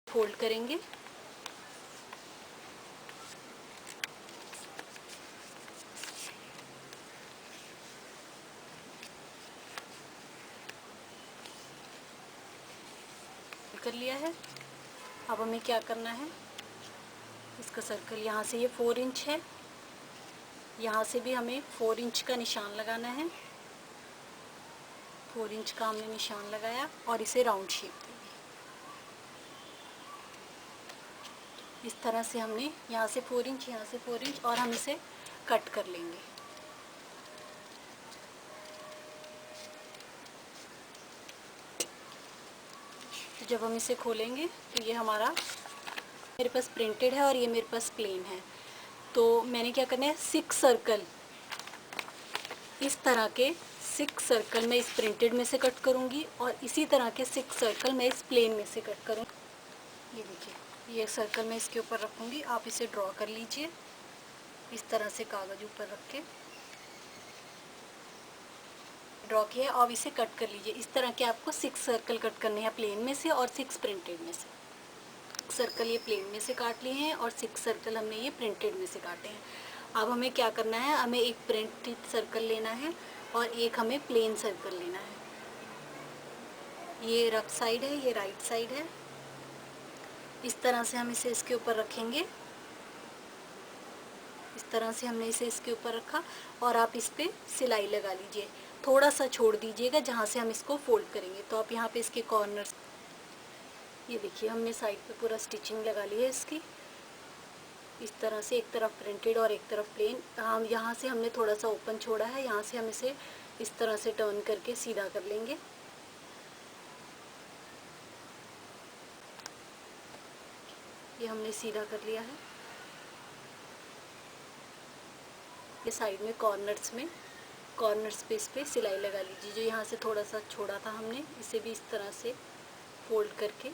Fold करेंगे। कर लिया है। अब हमें क्या करना है, इसका सर्कल यहाँ से, ये 4 इंच है, यहाँ से भी हमें 4 इंच का निशान लगाना है। 4 इंच का हमने निशान लगाया और इसे राउंड शेप देंगे। इस तरह से हमने यहाँ से 4 इंच, यहाँ से 4 इंच, और हम इसे कट कर लेंगे। तो जब हम इसे खोलेंगे तो ये हमारा, मेरे पास प्रिंटेड है और ये मेरे पास प्लेन है। तो मैंने क्या करना है, 6 सर्कल, इस तरह के 6 सर्कल मैं इस प्रिंटेड में से कट करूँगी और इसी तरह के 6 सर्कल मैं इस प्लेन में से कट करूँगी। ये देखिए, ये सर्कल मैं इसके ऊपर रखूँगी। आप इसे ड्रॉ कर लीजिए इस तरह से, कागज़ ऊपर रख के ड्रॉ किया। अब इसे कट कर लीजिए। इस तरह के आपको 6 सर्कल कट करने हैं प्लेन में से और 6 प्रिंटेड में से। सर्कल ये प्लेन में से काट लिए हैं और 6 सर्कल हमने ये प्रिंटेड में से काटे हैं। अब हमें क्या करना है, हमें एक प्रिंटेड सर्कल लेना है और एक हमें प्लेन सर्कल लेना है। ये लेफ्ट साइड है, ये राइट साइड है। इस तरह से हम इसे इसके ऊपर रखेंगे। इस तरह से हमने इसे इसके ऊपर रखा और आप इस पर सिलाई लगा लीजिए। थोड़ा सा छोड़ दीजिएगा जहाँ से हम इसको फोल्ड करेंगे। तो आप यहाँ पे इसके कॉर्नर्स, ये देखिए हमने साइड पे पूरा स्टिचिंग लगा ली है इसकी। इस तरह से एक तरफ प्रिंटेड और एक तरफ प्लेन। हम यहाँ से हमने थोड़ा सा ओपन छोड़ा है, यहाँ से हम इसे इस तरह से टर्न करके सीधा कर लेंगे। ये हमने सीधा कर लिया है। ये साइड में कॉर्नर्स पे इस पर सिलाई लगा लीजिए। जो यहाँ से थोड़ा सा छोड़ा था हमने, इसे भी इस तरह से फोल्ड करके,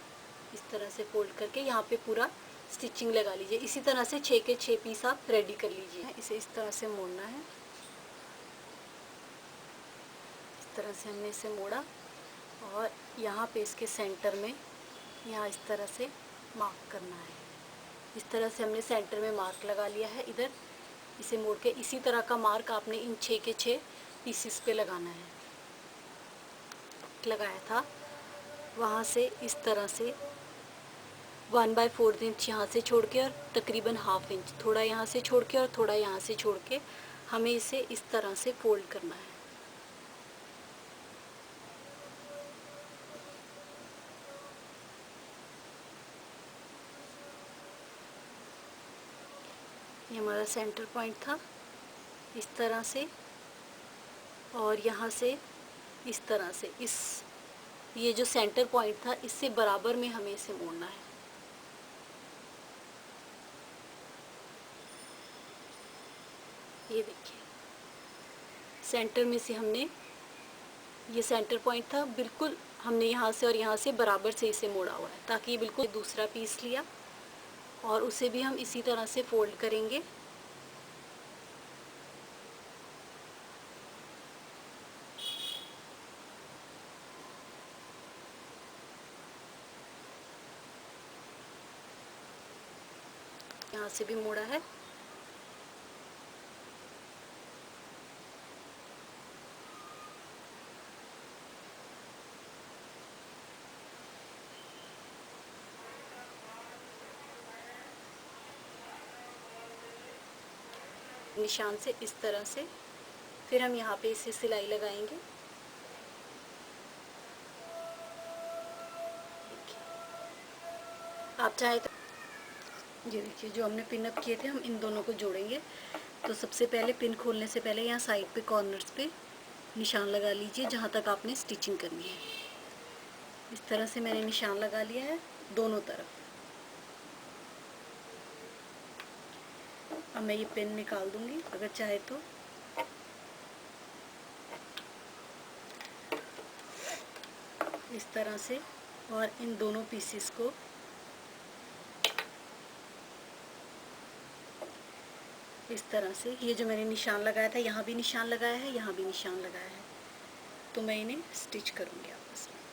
इस तरह से फोल्ड करके यहाँ पे पूरा स्टिचिंग लगा लीजिए। इसी तरह से 6 के 6 पीस आप रेडी कर लीजिए। इसे इस तरह से मोड़ना है। इस तरह से हमने इसे मोड़ा और यहाँ पे इसके सेंटर में, यहाँ इस तरह से मार्क करना है। इस तरह से हमने सेंटर में मार्क लगा लिया है। इधर इसे मोड़ के इसी तरह का मार्क आपने इन 6 के 6 पीसेस पे लगाना है। लगाया था वहाँ से इस तरह से 1/4 इंच यहाँ से छोड़ के और तकरीबन ½ इंच थोड़ा यहाँ से छोड़ के और थोड़ा यहाँ से छोड़ के हमें इसे इस तरह से फोल्ड करना है। ये हमारा सेंटर पॉइंट था, इस तरह से, और यहाँ से इस तरह से, ये जो सेंटर पॉइंट था इससे बराबर में हमें इसे मोड़ना है। ये देखिए, सेंटर में से हमने, ये सेंटर पॉइंट था, बिल्कुल हमने यहाँ से और यहाँ से बराबर से इसे मोड़ा हुआ है, ताकि ये बिल्कुल। दूसरा पीस लिया और उसे भी हम इसी तरह से फोल्ड करेंगे। यहाँ से भी मोड़ा है। निशान से इस तरह से, फिर हम यहाँ पे इसे सिलाई लगाएंगे। आप चाहे तो, ये देखिए जो हमने पिन अप किए थे, हम इन दोनों को जोड़ेंगे। तो सबसे पहले पिन खोलने से पहले यहाँ साइड पे कॉर्नर्स पे निशान लगा लीजिए जहाँ तक आपने स्टिचिंग करनी है। इस तरह से मैंने निशान लगा लिया है दोनों तरफ। अब मैं ये पिन निकाल दूंगी अगर चाहे तो। इस तरह से, और इन दोनों पीसेस को इस तरह से, ये जो मैंने निशान लगाया था, यहाँ भी निशान लगाया है, यहाँ भी निशान लगाया है, तो मैं इन्हें स्टिच करूँगी आपस में।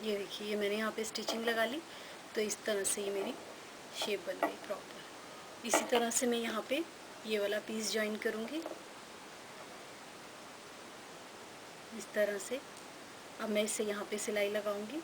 ये देखिए, ये मैंने यहाँ पे स्टिचिंग लगा ली, तो इस तरह से ये मेरी शेप बन गई प्रॉपर। इसी तरह से मैं यहाँ पे ये वाला पीस जॉइन करूँगी इस तरह से। अब मैं इसे यहाँ पे सिलाई लगाऊंगी।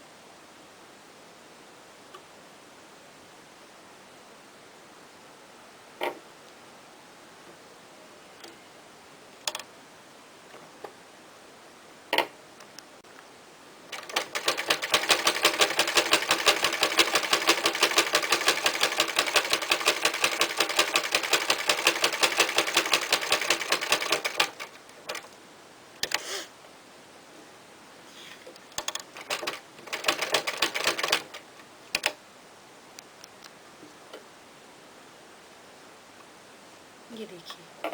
ये देखिए,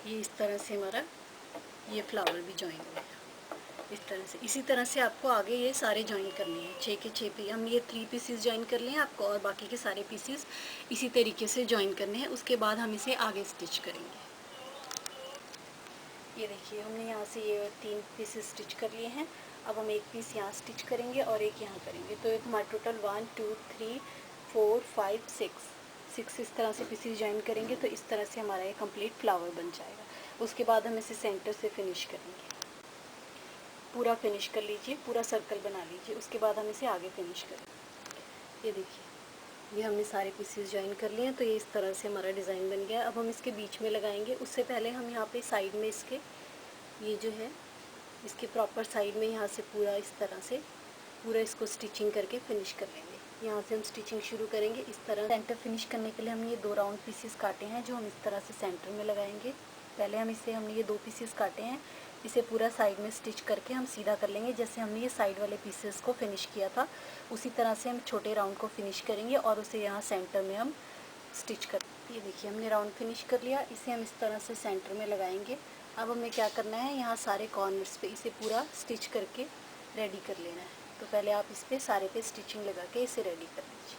ये इस तरह से हमारा ये फ्लावर भी जॉइन हो गया इस तरह से। इसी तरह से आपको आगे ये सारे जॉइन करने हैं, 6 के 6 पीस। हम ये 3 पीसीस जॉइन कर लिए हैं आपको, और बाकी के सारे पीसीस इसी तरीके से जॉइन करने हैं। उसके बाद हम इसे आगे स्टिच करेंगे। ये देखिए, हमने यहाँ से ये 3 पीसेस स्टिच कर लिए हैं। अब हम एक पीस यहाँ स्टिच करेंगे और एक यहाँ करेंगे, तो एक हमारा टोटल 1 2 3 4 5 6 इस तरह से पीसेस जॉइन करेंगे, तो इस तरह से हमारा ये कंप्लीट फ्लावर बन जाएगा। उसके बाद हम इसे सेंटर से फिनिश करेंगे। पूरा फिनिश कर लीजिए, पूरा सर्कल बना लीजिए, उसके बाद हम इसे आगे फिनिश करेंगे। ये देखिए, ये हमने सारे पीसेस जॉइन कर लिए हैं, तो ये इस तरह से हमारा डिज़ाइन बन गया। अब हम इसके बीच में लगाएंगे। उससे पहले हम यहाँ पे साइड में इसके ये जो है इसके प्रॉपर साइड में यहाँ से पूरा इस तरह से पूरा इसको स्टिचिंग करके फिनिश कर लेंगे। यहाँ से हम स्टिचिंग शुरू करेंगे इस तरह। सेंटर फिनिश करने के लिए हम ये 2 राउंड पीसेस काटे हैं, जो हम इस तरह से सेंटर में लगाएंगे। पहले हमने ये 2 पीसेस काटे हैं, इसे पूरा साइड में स्टिच करके हम सीधा कर लेंगे। जैसे हमने ये साइड वाले पीसेस को फिनिश किया था, उसी तरह से हम छोटे राउंड को फिनिश करेंगे और उसे यहाँ सेंटर में हम स्टिच कर। ये देखिए, हमने राउंड फिनिश कर लिया। इसे हम इस तरह से सेंटर में लगाएंगे। अब हमें क्या करना है, यहाँ सारे कॉर्नर्स पे इसे पूरा स्टिच करके रेडी कर लेना है। तो पहले आप इस पे सारे पे स्टिचिंग लगा के इसे रेडी कर लीजिए।